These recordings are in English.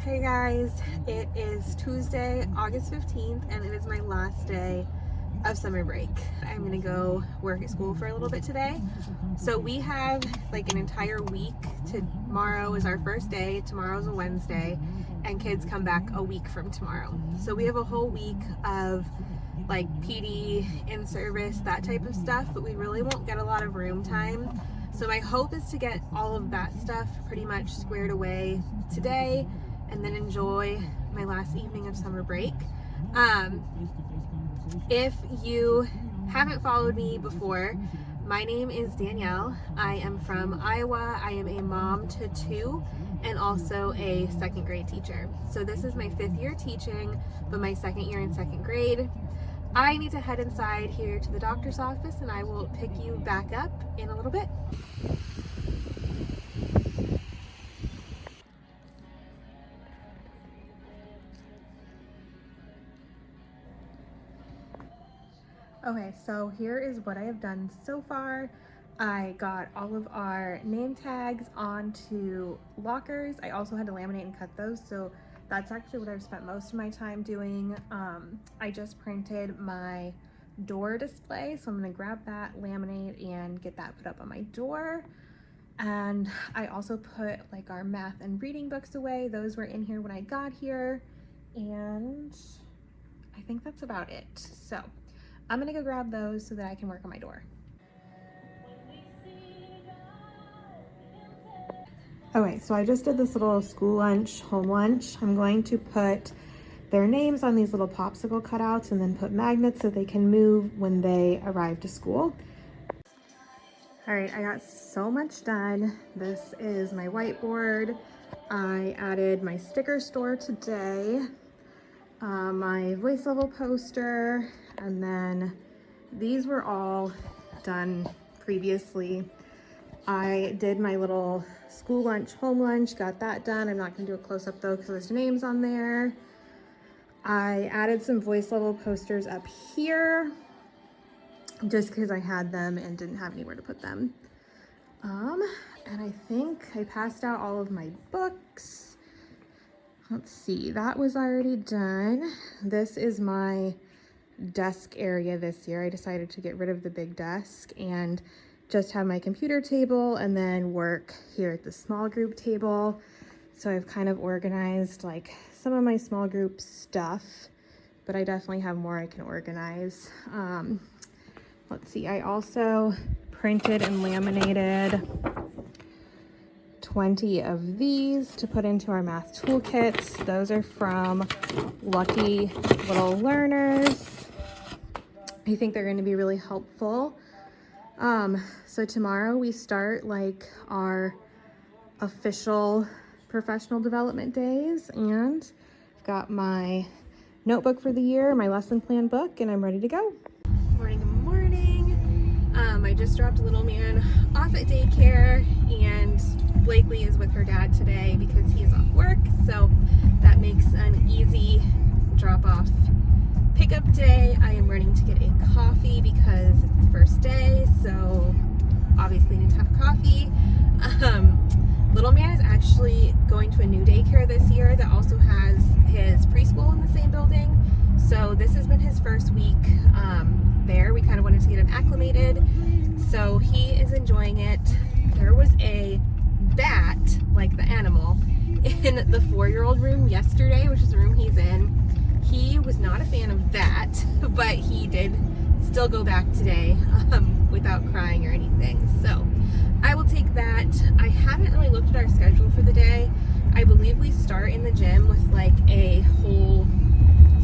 Hey guys, it is Tuesday, August 15th, and it is my last day of summer break. I'm gonna go work at school for a little bit today. So we have like an entire week. Tomorrow is our first day, tomorrow's a Wednesday, and kids come back a week from tomorrow. So we have a whole week of like PD, in-service, that type of stuff, but we really won't get a lot of room time. So my hope is to get all of that stuff pretty much squared away today and then enjoy my last evening of summer break. If you haven't followed me before, my name is Danielle. I am from Iowa. I am a mom to two and also a second grade teacher. So this is my 5th year teaching, but my 2nd year in 2nd grade. I need to head inside here to the doctor's office and I will pick you back up in a little bit. Okay, so here is what I have done so far. I got all of our name tags onto lockers. I also had to laminate and cut those, so that's actually what I've spent most of my time doing. I just printed my door display, so I'm gonna grab that, laminate, and get that put up on my door. And I also put like our math and reading books away. Those were in here when I got here, and I think that's about it. So I'm gonna go grab those so that I can work on my door. Okay, so I just did this little school lunch, home lunch. I'm going to put their names on these little popsicle cutouts and then put magnets so they can move when they arrive to school. All right, I got so much done. This is my whiteboard. I added my sticker store today, my voice level poster, and then these were all done previously. I did my little school lunch, home lunch, got that done. I'm not gonna do a close-up though because there's names on there. I added some voice level posters up here just because I had them and didn't have anywhere to put them. And I think I passed out all of my books. Let's see, that was already done. This is my desk area this year. I decided to get rid of the big desk and just have my computer table and then work here at the small group table. So I've kind of organized like some of my small group stuff, but I definitely have more I can organize. Let's see, I also printed and laminated 20 of these to put into our math toolkits. Those are from Lucky Little Learners. I think they're going to be really helpful. So tomorrow we start like our official professional development days, and I've got my notebook for the year, my lesson plan book, and I'm ready to go. Morning, good morning. I just dropped little man off at daycare, and Blakely is with her dad today because he is off work, so that makes an easy drop-off pickup day. I am running to get a coffee because it's the first day, so obviously need to have coffee. Little man is actually going to a new daycare this year that also has his preschool in the same building. So this has been his first week there. We kind of wanted to get him acclimated. So he is enjoying it. There was a bat, like the animal, in the 4-year-old room yesterday, which is the room he's in. He was not a fan of that, but he did still go back today without crying or anything. So I will take that. I haven't really looked at our schedule for the day. I believe we start in the gym with like a whole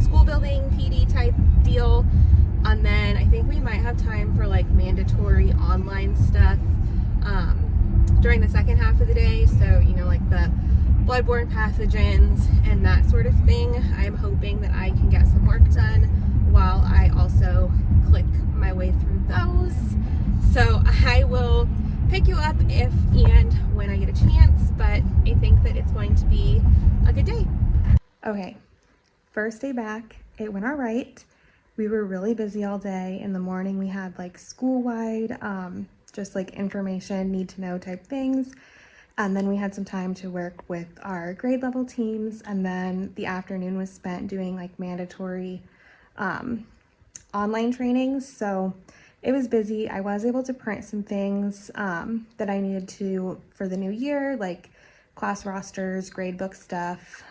school building PD type deal. And then I think we might have time for like mandatory online stuff during the second half of the day. So, you know, like the bloodborne pathogens and that sort of thing. I'm hoping that I can get some work done while I also click my way through those. So I will pick you up if and when I get a chance, but I think that it's going to be a good day. Okay, first day back, it went all right. We were really busy all day. In the morning we had like school-wide, just like information, need to know type things. And then we had some time to work with our grade level teams. And then the afternoon was spent doing like mandatory online trainings. So it was busy. I was able to print some things that I needed to for the new year, like class rosters, grade book stuff,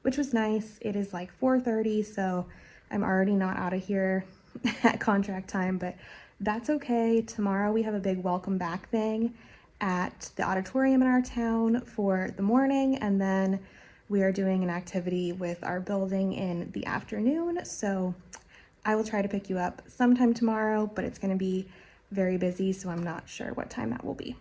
which was nice. It is like 4:30, so I'm already not out of here at contract time, but that's okay. Tomorrow we have a big welcome back thing at the auditorium in our town for the morning, and then we are doing an activity with our building in the afternoon. So I will try to pick you up sometime tomorrow, but it's going to be very busy, so I'm not sure what time that will be.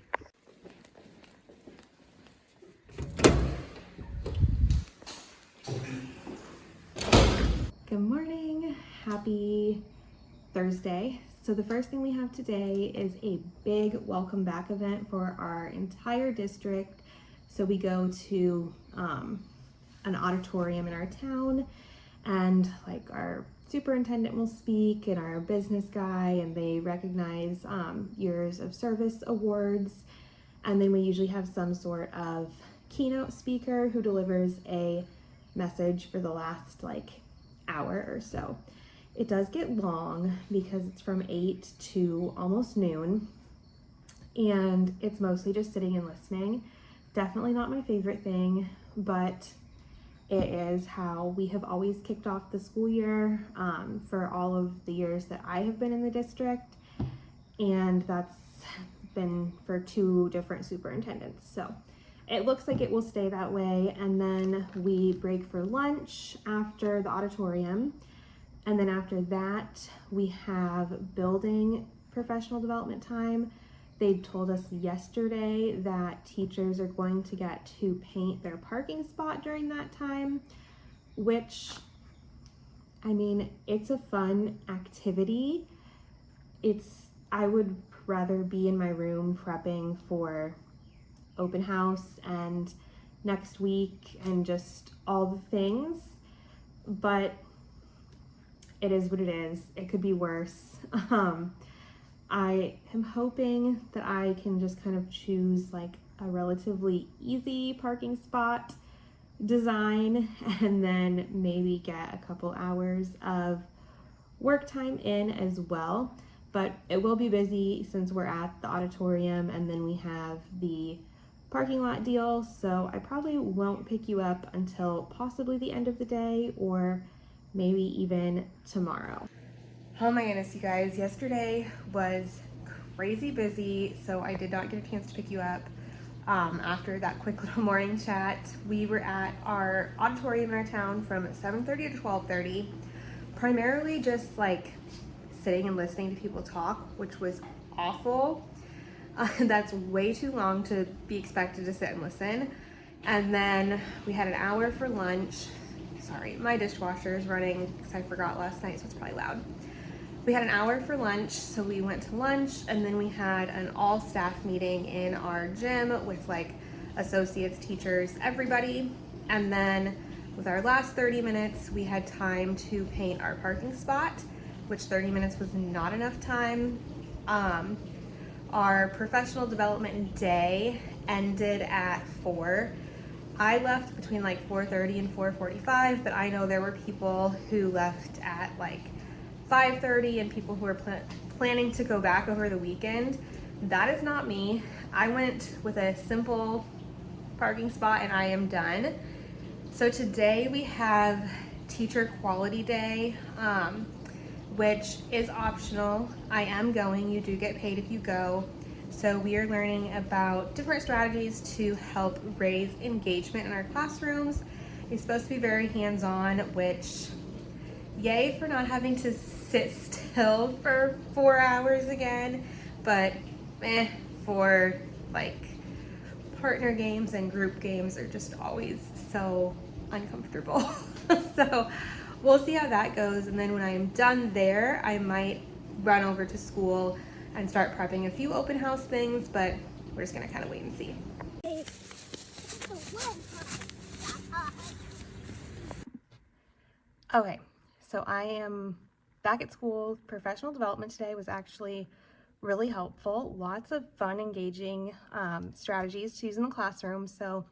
Good morning. Happy Thursday. So the first thing we have today is a big welcome back event for our entire district. So we go to an auditorium in our town, and like our superintendent will speak and our business guy, and they recognize years of service awards. And then we usually have some sort of keynote speaker who delivers a message for the last like hour or so. It does get long because it's from 8 to almost noon, and it's mostly just sitting and listening. Definitely not my favorite thing, but it is how we have always kicked off the school year for all of the years that I have been in the district, and that's been for 2 different superintendents. So it looks like it will stay that way, and then we break for lunch after the auditorium, and then after that we have building professional development time. They told us yesterday that teachers are going to get to paint their parking spot during that time, which, I mean, it's a fun activity. I would rather be in my room prepping for open house and next week and just all the things, but it is what it is. It could be worse. I am hoping that I can just kind of choose like a relatively easy parking spot design and then maybe get a couple hours of work time in as well. But it will be busy since we're at the auditorium, and then we have the parking lot deal. So I probably won't pick you up until possibly the end of the day, or maybe even tomorrow. Oh my goodness, you guys, yesterday was crazy busy, so I did not get a chance to pick you up after that quick little morning chat. We were at our auditorium in our town from 7:30 to 12:30, primarily just like sitting and listening to people talk, which was awful. That's way too long to be expected to sit and listen. And then we had an hour for lunch. Sorry, my dishwasher is running because I forgot last night, so it's probably loud. We had an hour for lunch, so we went to lunch, and then we had an all staff meeting in our gym with like associates, teachers, everybody. And then with our last 30 minutes, we had time to paint our parking spot, which 30 minutes was not enough time. Our professional development day ended at 4. I left between like 4:30 and 4:45, but I know there were people who left at like 5:30 and people who were planning to go back over the weekend. That is not me. I went with a simple parking spot and I am done. So today we have Teacher Quality Day, which is optional. I am going. You do get paid if you go. So we are learning about different strategies to help raise engagement in our classrooms. It's supposed to be very hands-on, which yay for not having to sit still for 4 hours again, but for like partner games and group games are just always so uncomfortable. So we'll see how that goes, and then when I'm done there, I might run over to school and start prepping a few open house things, but we're just gonna kind of wait and see. Okay, so I am back at school. Professional development today was actually really helpful. Lots of fun, engaging strategies to use in the classroom. So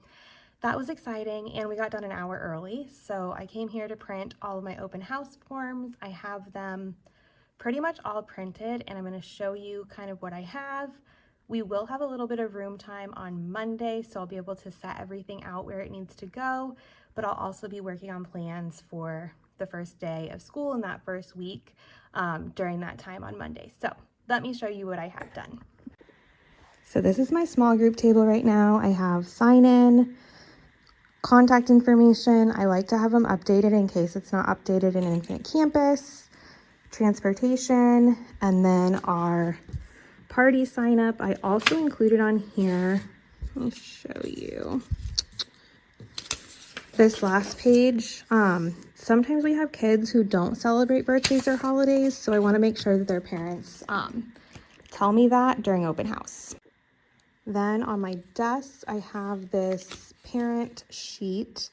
that was exciting, and we got done an hour early. So I came here to print all of my open house forms. I have them pretty much all printed, and I'm going to show you kind of what I have. We will have a little bit of room time on Monday, so I'll be able to set everything out where it needs to go, but I'll also be working on plans for the first day of school in that first week during that time on Monday. So let me show you what I have done. So this is my small group table right now. I have sign in, contact information. I like to have them updated in case it's not updated in Infinite Campus, transportation, and then our party sign up. I also included on here, let me show you this last page. Sometimes we have kids who don't celebrate birthdays or holidays, so I want to make sure that their parents tell me that during open house. Then on my desk, I have this parent sheet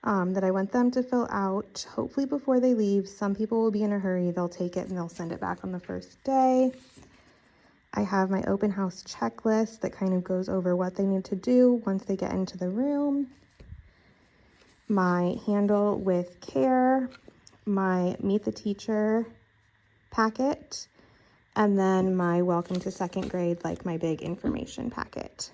that I want them to fill out, hopefully before they leave. Some people will be in a hurry. They'll take it and they'll send it back on the first day. I have my open house checklist that kind of goes over what they need to do once they get into the room. My handle with care, my meet the teacher packet, and then my welcome to second grade, like my big information packet.